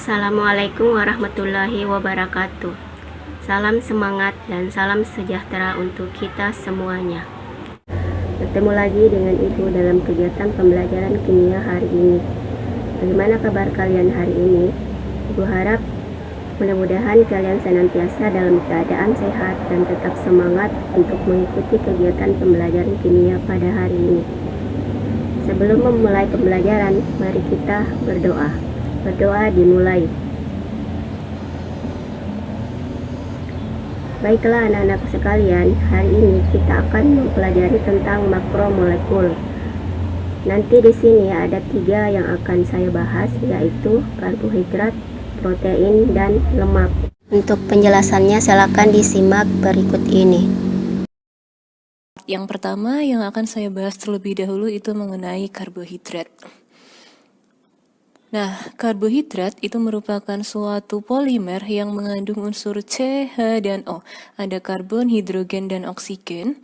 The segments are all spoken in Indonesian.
Assalamualaikum warahmatullahi wabarakatuh. Salam semangat dan salam sejahtera untuk kita semuanya. Bertemu lagi dengan Ibu dalam kegiatan pembelajaran kimia hari ini. Bagaimana kabar kalian hari ini? Ibu harap mudah-mudahan kalian senantiasa dalam keadaan sehat dan tetap semangat untuk mengikuti kegiatan pembelajaran kimia pada hari ini. Sebelum memulai pembelajaran, mari kita berdoa. Berdoa dimulai. Baiklah anak-anakku sekalian, hari ini kita akan mempelajari tentang makromolekul. Nanti di sini ada 3 yang akan saya bahas, yaitu karbohidrat, protein, dan lemak. Untuk penjelasannya silakan disimak berikut ini. Yang pertama yang akan saya bahas terlebih dahulu itu mengenai karbohidrat. Nah, karbohidrat itu merupakan suatu polimer yang mengandung unsur C, H, dan O. Ada karbon, hidrogen, dan oksigen.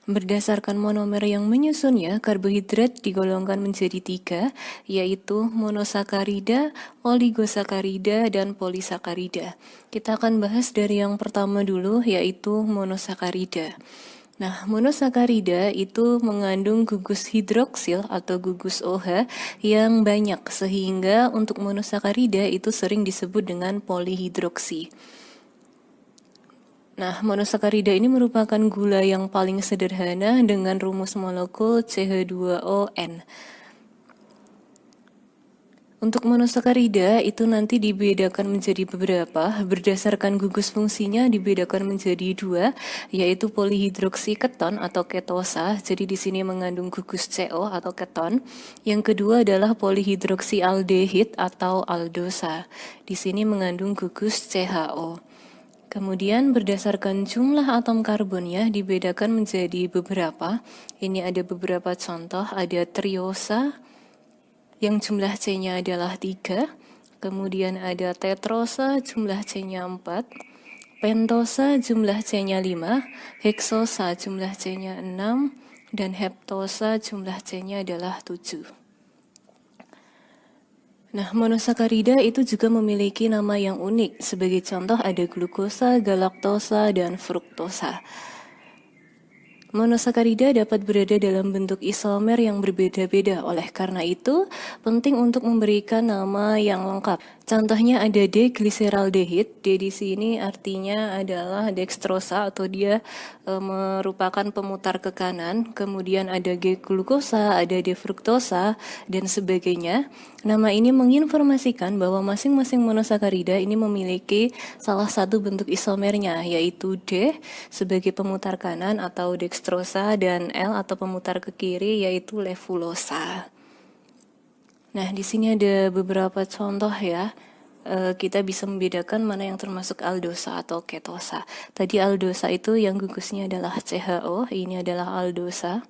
Berdasarkan monomer yang menyusunnya, karbohidrat digolongkan menjadi 3, yaitu monosakarida, oligosakarida, dan polisakarida. Kita akan bahas dari yang pertama dulu, yaitu monosakarida. Nah, monosakarida itu mengandung gugus hidroksil atau gugus OH yang banyak, sehingga untuk monosakarida itu sering disebut dengan polihidroksi. Nah, monosakarida ini merupakan gula yang paling sederhana dengan rumus molekul CH2ON. Untuk monosakarida itu nanti dibedakan menjadi beberapa, berdasarkan gugus fungsinya dibedakan menjadi 2, yaitu polihidroksi keton atau ketosa, jadi di sini mengandung gugus CO atau keton. Yang kedua adalah polihidroksi aldehid atau aldosa, di sini mengandung gugus CHO. Kemudian berdasarkan jumlah atom karbonnya dibedakan menjadi beberapa. Ini ada beberapa contoh, ada triosa, yang jumlah C-nya adalah 3, kemudian ada tetrosa jumlah C-nya 4, pentosa jumlah C-nya 5, heksosa jumlah C-nya 6, dan heptosa jumlah C-nya adalah 7. Nah, monosakarida itu juga memiliki nama yang unik. Sebagai contoh ada glukosa, galaktosa, dan fruktosa. Monosakarida dapat berada dalam bentuk isomer yang berbeda-beda, oleh karena itu penting untuk memberikan nama yang lengkap. Contohnya ada D-gliseraldehid, D di sini artinya adalah dextrosa atau dia merupakan pemutar ke kanan, kemudian ada G-glukosa, ada D-fruktosa, dan sebagainya. Nama ini menginformasikan bahwa masing-masing monosakarida ini memiliki salah satu bentuk isomernya, yaitu D sebagai pemutar kanan atau dextrosa dan L atau pemutar ke kiri yaitu levulosa. Nah, di sini ada beberapa contoh ya. Kita bisa membedakan mana yang termasuk aldosa atau ketosa. Tadi aldosa itu yang gugusnya adalah CHO, ini adalah aldosa.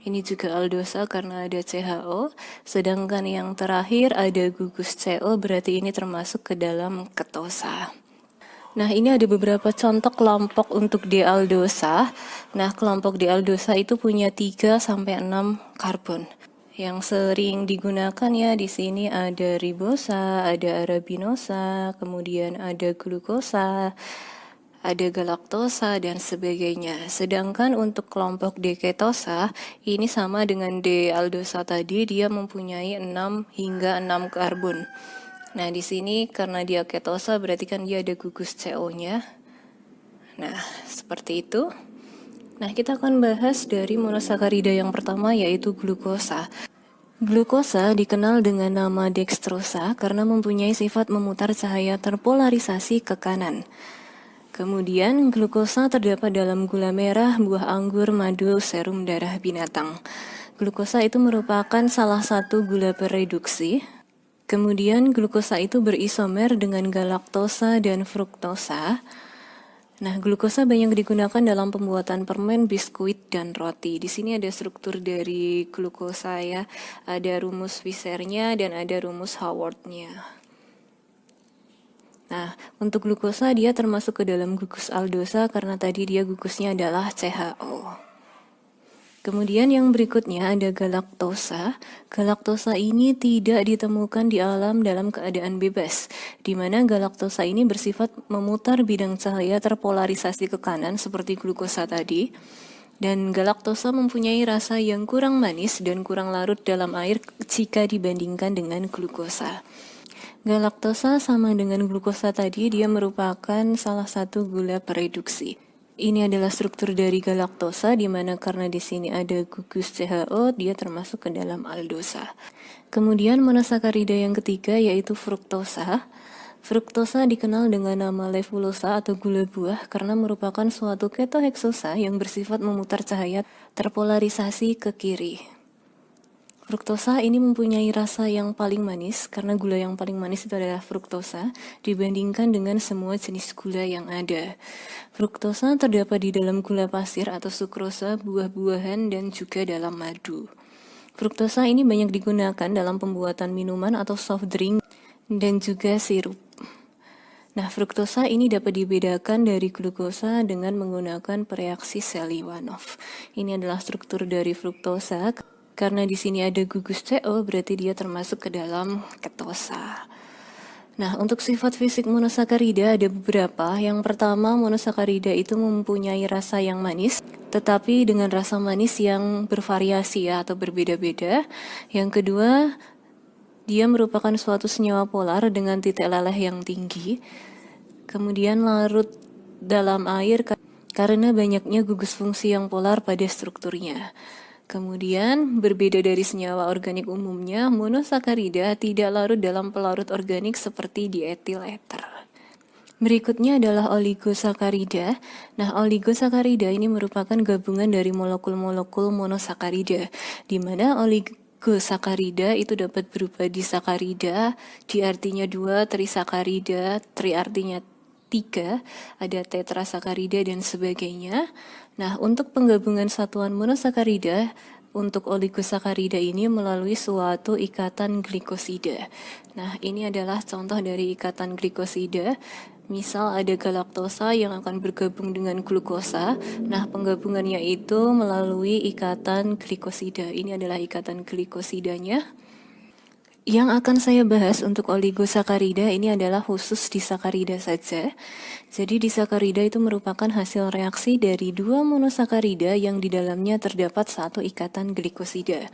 Ini juga aldosa karena ada CHO, sedangkan yang terakhir ada gugus CO, berarti ini termasuk ke dalam ketosa. Nah, ini ada beberapa contoh kelompok untuk D-aldosa. Nah, kelompok D-aldosa itu punya 3-6 karbon. Yang sering digunakan ya di sini ada ribosa, ada arabinosa, kemudian ada glukosa, ada galaktosa, dan sebagainya. Sedangkan untuk kelompok D-ketosa, ini sama dengan D-aldosa tadi, dia mempunyai 6 hingga 6 karbon. Nah, di sini karena dia ketosa berarti kan dia ada gugus CO-nya. Nah, seperti itu. Nah, kita akan bahas dari monosakarida yang pertama yaitu glukosa. Glukosa dikenal dengan nama dextrosa karena mempunyai sifat memutar cahaya terpolarisasi ke kanan. Kemudian, glukosa terdapat dalam gula merah, buah anggur, madu, serum darah binatang. Glukosa itu merupakan salah satu gula bereduksi. Kemudian, glukosa itu berisomer dengan galaktosa dan fruktosa. Nah, glukosa banyak digunakan dalam pembuatan permen, biskuit, dan roti. Di sini ada struktur dari glukosa ya. Ada rumus Fischer-nya dan ada rumus Howard-nya. Nah, untuk glukosa dia termasuk ke dalam gugus aldosa karena tadi dia gugusnya adalah CHO. Kemudian yang berikutnya ada galaktosa. Galaktosa ini tidak ditemukan di alam dalam keadaan bebas, di mana galaktosa ini bersifat memutar bidang cahaya terpolarisasi ke kanan seperti glukosa tadi. Dan galaktosa mempunyai rasa yang kurang manis dan kurang larut dalam air jika dibandingkan dengan glukosa. Galaktosa sama dengan glukosa tadi, dia merupakan salah satu gula pereduksi. Ini adalah struktur dari galaktosa, di mana karena di sini ada gugus CHO, dia termasuk ke dalam aldosa. Kemudian monosakarida yang ketiga yaitu fruktosa. Fruktosa dikenal dengan nama levulosa atau gula buah karena merupakan suatu ketoheksosa yang bersifat memutar cahaya terpolarisasi ke kiri. Fruktosa ini mempunyai rasa yang paling manis karena gula yang paling manis itu adalah fruktosa dibandingkan dengan semua jenis gula yang ada. Fruktosa terdapat di dalam gula pasir atau sukrosa, buah-buahan, dan juga dalam madu. Fruktosa ini banyak digunakan dalam pembuatan minuman atau soft drink dan juga sirup. Nah, fruktosa ini dapat dibedakan dari glukosa dengan menggunakan reaksi Seliwanov. Ini adalah struktur dari fruktosa. Karena di sini ada gugus CO, berarti dia termasuk ke dalam ketosa. Nah, untuk sifat fisik monosakarida ada beberapa. Yang pertama, monosakarida itu mempunyai rasa yang manis, tetapi dengan rasa manis yang bervariasi ya, atau berbeda-beda. Yang kedua, dia merupakan suatu senyawa polar dengan titik leleh yang tinggi. Kemudian larut dalam air karena banyaknya gugus fungsi yang polar pada strukturnya. Kemudian, berbeda dari senyawa organik umumnya, monosakarida tidak larut dalam pelarut organik seperti dietil ether. Berikutnya adalah oligosakarida. Nah, oligosakarida ini merupakan gabungan dari molekul-molekul monosakarida, di mana oligosakarida itu dapat berupa disakarida, di artinya 2, trisakarida, tri artinya 3, ada tetrasakarida dan sebagainya. Nah, untuk penggabungan satuan monosakarida, untuk oligosakarida ini melalui suatu ikatan glikosida. Nah, ini adalah contoh dari ikatan glikosida. Misal ada galaktosa yang akan bergabung dengan glukosa. Nah, penggabungannya itu melalui ikatan glikosida. Ini adalah ikatan glikosidanya. Yang akan saya bahas untuk oligosakarida ini adalah khusus disakarida saja. Jadi disakarida itu merupakan hasil reaksi dari 2 monosakarida yang di dalamnya terdapat satu ikatan glikosida.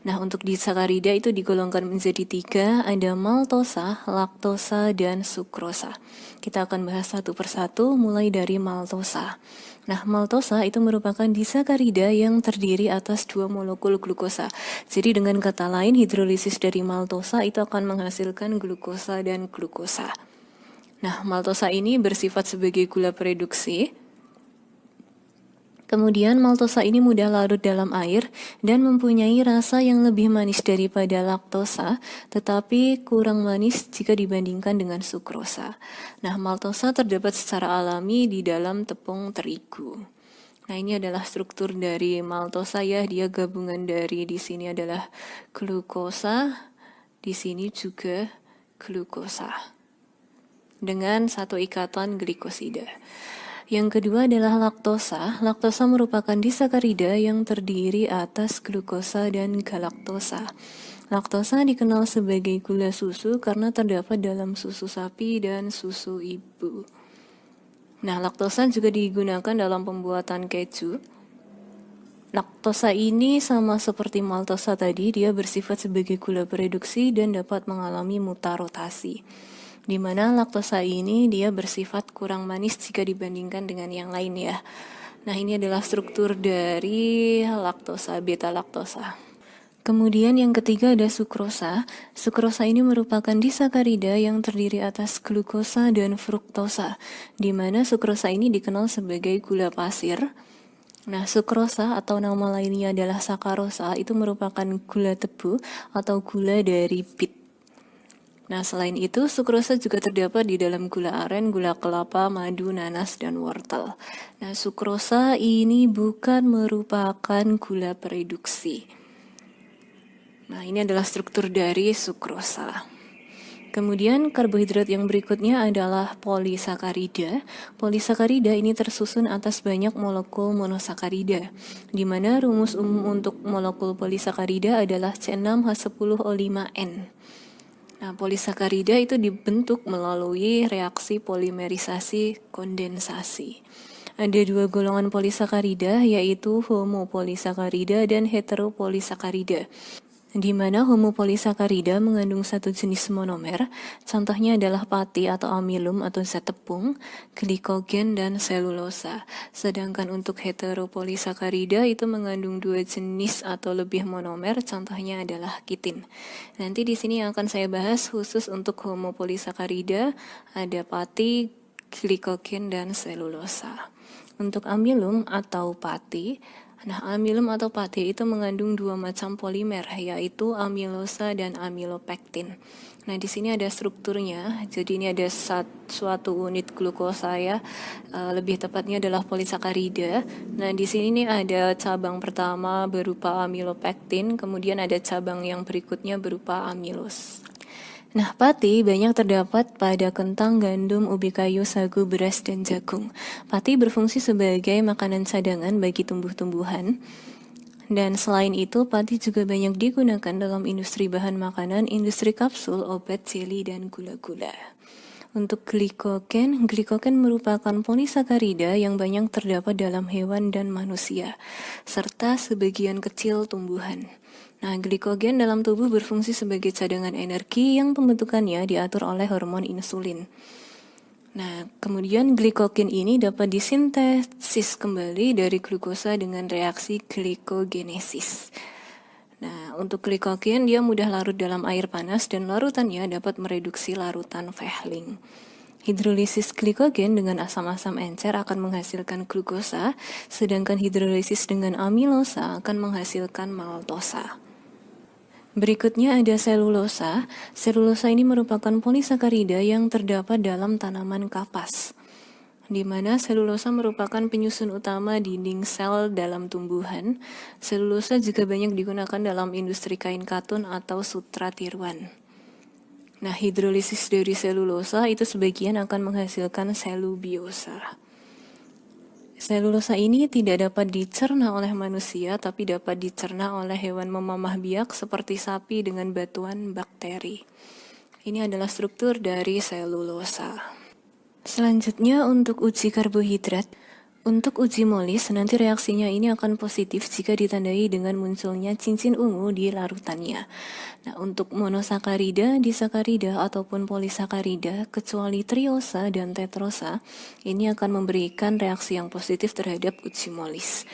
Nah, untuk disakarida itu digolongkan menjadi 3, ada maltosa, laktosa, dan sukrosa. Kita akan bahas satu persatu mulai dari maltosa. Nah, maltosa itu merupakan disakarida yang terdiri atas 2 molekul glukosa. Jadi dengan kata lain, hidrolisis dari maltosa itu akan menghasilkan glukosa dan glukosa. Nah, maltosa ini bersifat sebagai gula pereduksi. Kemudian maltosa ini mudah larut dalam air dan mempunyai rasa yang lebih manis daripada laktosa, tetapi kurang manis jika dibandingkan dengan sukrosa. Nah, maltosa terdapat secara alami di dalam tepung terigu. Nah, ini adalah struktur dari maltosa ya, dia gabungan dari di sini adalah glukosa, di sini juga glukosa dengan satu ikatan glikosida. Yang kedua adalah laktosa. Laktosa merupakan disakarida yang terdiri atas glukosa dan galaktosa. Laktosa dikenal sebagai gula susu karena terdapat dalam susu sapi dan susu ibu. Nah, laktosa juga digunakan dalam pembuatan keju. Laktosa ini sama seperti maltosa tadi, dia bersifat sebagai gula pereduksi dan dapat mengalami mutarotasi. Di mana laktosa ini dia bersifat kurang manis jika dibandingkan dengan yang lain ya. Nah, ini adalah struktur dari laktosa, beta laktosa. Kemudian yang ketiga ada sukrosa. Sukrosa ini merupakan disakarida yang terdiri atas glukosa dan fruktosa, di mana sukrosa ini dikenal sebagai gula pasir. Nah, sukrosa atau nama lainnya adalah sakarosa itu merupakan gula tebu atau gula dari bit. Nah, selain itu, sukrosa juga terdapat di dalam gula aren, gula kelapa, madu, nanas, dan wortel. Nah, sukrosa ini bukan merupakan gula pereduksi. Nah, ini adalah struktur dari sukrosa. Kemudian karbohidrat yang berikutnya adalah polisakarida. Polisakarida ini tersusun atas banyak molekul monosakarida, di mana rumus umum untuk molekul polisakarida adalah C6H10O5N. Nah, polisakarida itu dibentuk melalui reaksi polimerisasi kondensasi. Ada dua golongan polisakarida, yaitu homopolisakarida dan heteropolisakarida, di mana homopolisakarida mengandung satu jenis monomer, contohnya adalah pati atau amilum atau zat tepung, glikogen, dan selulosa. Sedangkan untuk heteropolisakarida itu mengandung dua jenis atau lebih monomer, contohnya adalah kitin. Nanti di sini yang akan saya bahas khusus untuk homopolisakarida, ada pati, glikogen, dan selulosa. Untuk amilum atau pati, amilum atau pati itu mengandung dua macam polimer, yaitu amilosa dan amilopektin. Nah, di sini ada strukturnya. Jadi ini ada suatu unit glukosa ya. Lebih tepatnya adalah polisakarida. Nah, di sini nih ada cabang pertama berupa amilopektin, kemudian ada cabang yang berikutnya berupa amilos. Nah, pati banyak terdapat pada kentang, gandum, ubi kayu, sagu, beras, dan jagung. Pati berfungsi sebagai makanan cadangan bagi tumbuh-tumbuhan. Dan selain itu, pati juga banyak digunakan dalam industri bahan makanan, industri kapsul, obat, jeli, dan gula-gula. Untuk glikogen merupakan polisakarida yang banyak terdapat dalam hewan dan manusia, serta sebagian kecil tumbuhan. Nah, glikogen dalam tubuh berfungsi sebagai cadangan energi yang pembentukannya diatur oleh hormon insulin. Nah, kemudian glikogen ini dapat disintesis kembali dari glukosa dengan reaksi glikogenesis. Nah, untuk glikogen dia mudah larut dalam air panas dan larutannya dapat mereduksi larutan Fehling. Hidrolisis glikogen dengan asam-asam encer akan menghasilkan glukosa, sedangkan hidrolisis dengan amilosa akan menghasilkan maltosa. Berikutnya ada selulosa. Selulosa ini merupakan polisakarida yang terdapat dalam tanaman kapas, di mana selulosa merupakan penyusun utama dinding sel dalam tumbuhan. Selulosa juga banyak digunakan dalam industri kain katun atau sutra tiruan. Nah, hidrolisis dari selulosa itu sebagian akan menghasilkan selubiosa. Selulosa ini tidak dapat dicerna oleh manusia, tapi dapat dicerna oleh hewan memamah biak seperti sapi dengan batuan bakteri. Ini adalah struktur dari selulosa. Selanjutnya untuk uji karbohidrat. Untuk uji molis, nanti reaksinya ini akan positif jika ditandai dengan munculnya cincin ungu di larutannya. Nah, untuk monosakarida, disakarida, ataupun polisakarida, kecuali triosa dan tetrosa, ini akan memberikan reaksi yang positif terhadap uji molis.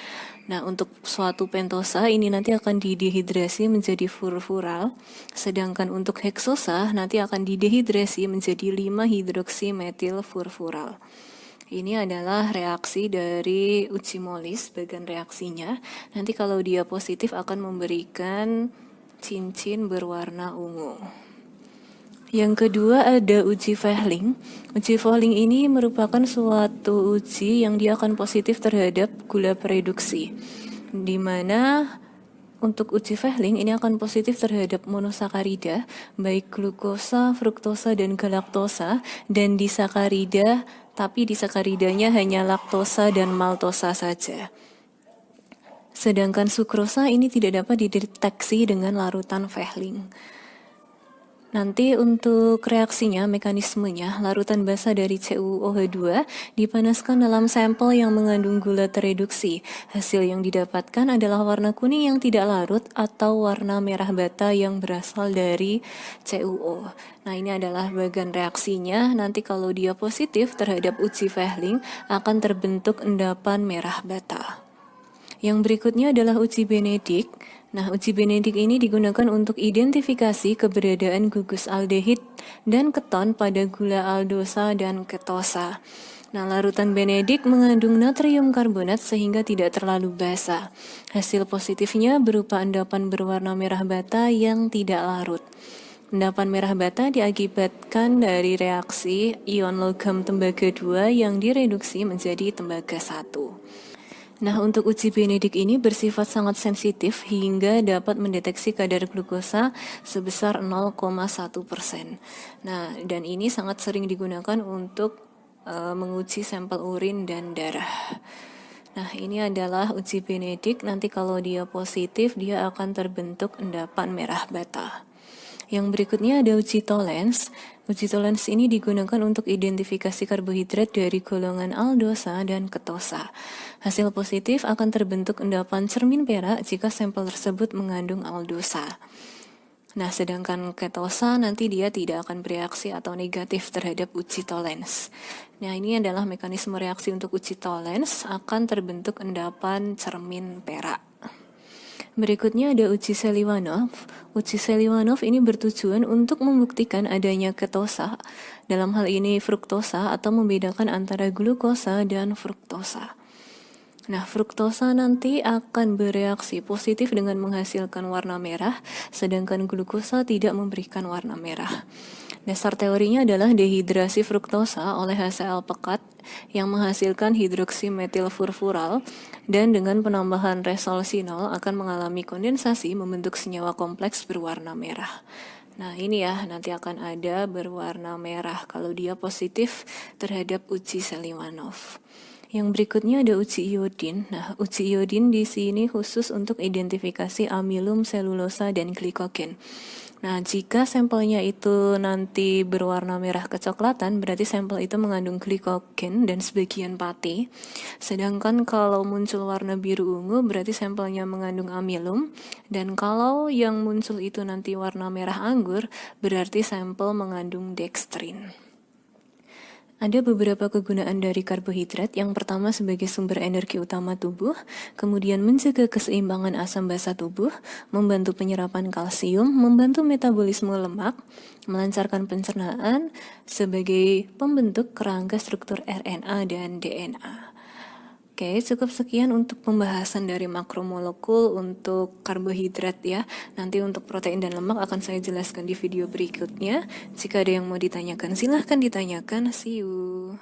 Nah, untuk suatu pentosa ini nanti akan didehidrasi menjadi furfural, sedangkan untuk heksosa nanti akan didehidrasi menjadi 5-hidroksimetil furfural. Ini adalah reaksi dari uji molis, bagian reaksinya. Nanti kalau dia positif akan memberikan cincin berwarna ungu. Yang kedua ada uji Fehling. Uji Fehling ini merupakan suatu uji yang dia akan positif terhadap gula reduksi, di mana untuk uji Fehling ini akan positif terhadap monosakarida, baik glukosa, fruktosa, dan galaktosa, dan disakarida, tapi disakaridanya hanya laktosa dan maltosa saja. Sedangkan sukrosa ini tidak dapat dideteksi dengan larutan Fehling. Nanti untuk reaksinya, mekanismenya, larutan basa dari CuOH2 dipanaskan dalam sampel yang mengandung gula tereduksi. Hasil yang didapatkan adalah warna kuning yang tidak larut atau warna merah bata yang berasal dari CuO. Nah, ini adalah bagian reaksinya. Nanti kalau dia positif terhadap uji Fehling akan terbentuk endapan merah bata. Yang berikutnya adalah uji Benedict. Nah, uji Benedict ini digunakan untuk identifikasi keberadaan gugus aldehid dan keton pada gula aldosa dan ketosa. Nah, larutan Benedict mengandung natrium karbonat sehingga tidak terlalu basa. Hasil positifnya berupa endapan berwarna merah bata yang tidak larut. Endapan merah bata diakibatkan dari reaksi ion logam tembaga 2 yang direduksi menjadi tembaga 1. Nah, untuk uji Benedik ini bersifat sangat sensitif hingga dapat mendeteksi kadar glukosa sebesar 0,1%. Nah, dan ini sangat sering digunakan untuk menguji sampel urin dan darah. Nah, ini adalah uji Benedik. Nanti kalau dia positif, dia akan terbentuk endapan merah bata. Yang berikutnya ada uji Tollens. Uji Tollens ini digunakan untuk identifikasi karbohidrat dari golongan aldosa dan ketosa. Hasil positif akan terbentuk endapan cermin perak jika sampel tersebut mengandung aldosa. Nah, sedangkan ketosa nanti dia tidak akan bereaksi atau negatif terhadap uji Tollens. Nah, ini adalah mekanisme reaksi untuk uji Tollens, akan terbentuk endapan cermin perak. Berikutnya ada uji Seliwanov. Uji Seliwanov ini bertujuan untuk membuktikan adanya ketosa, dalam hal ini fruktosa, atau membedakan antara glukosa dan fruktosa. Nah, fruktosa nanti akan bereaksi positif dengan menghasilkan warna merah, sedangkan glukosa tidak memberikan warna merah. Dasar teorinya adalah dehidrasi fruktosa oleh HCl pekat yang menghasilkan hidroksimetilfurfural, dan dengan penambahan resolsinol akan mengalami kondensasi membentuk senyawa kompleks berwarna merah. Nah, ini ya, nanti akan ada berwarna merah kalau dia positif terhadap uji Seliwanov. Yang berikutnya ada uji iodin. Nah, uji iodin di sini khusus untuk identifikasi amilum, selulosa, dan glikogen. Nah, jika sampelnya itu nanti berwarna merah kecoklatan, berarti sampel itu mengandung glikogen dan sebagian pati. Sedangkan kalau muncul warna biru ungu, berarti sampelnya mengandung amilum. Dan kalau yang muncul itu nanti warna merah anggur, berarti sampel mengandung dextrin. Ada beberapa kegunaan dari karbohidrat. Yang pertama sebagai sumber energi utama tubuh, kemudian menjaga keseimbangan asam basa tubuh, membantu penyerapan kalsium, membantu metabolisme lemak, melancarkan pencernaan, sebagai pembentuk kerangka struktur RNA dan DNA. Oke, cukup sekian untuk pembahasan dari makromolekul untuk karbohidrat ya. Nanti untuk protein dan lemak akan saya jelaskan di video berikutnya. Jika ada yang mau ditanyakan, silahkan ditanyakan. See you.